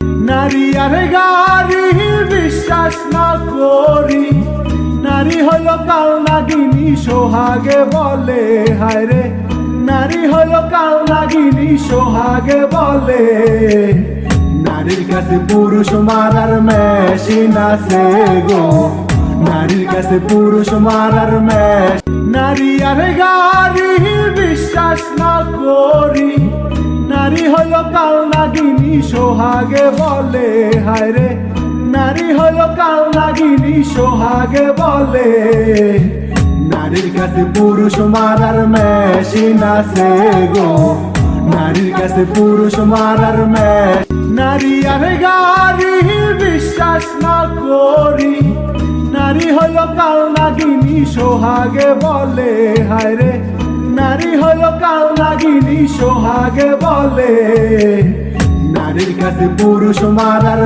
নারী আর গাড়ি বিশ্বাস না করি, নারী হলো কাল নাগিনী সোহাগে বলে, হায় রে নারী হলো কাল নাগিনী সোহাগে বলে। নারীর কাছে পুরুষ মারার মেশিন আছে গো, নারীর কাছে পুরুষ মারার মেশিন। নারী আর গাড়ি বিশ্বাস না করি, নারী হলো কাল নাগিনী সোহাগে বলে, হায় রে নারী হলো কাল নাগিনী সোহাগে বলে। নারীর কাছে পুরুষ মারার মেশিন আছে গো, নারীর কাছে পুরুষ মারার মেশিন। নারী আর গাড়ি বিশ্বাস না করি, নারী হলো কাল নাগিনী সোহাগে বলে, হায় রে নারী হলো কাল নাগিনী সোহাগে বলে। নারীর কাছে পুরুষ মারার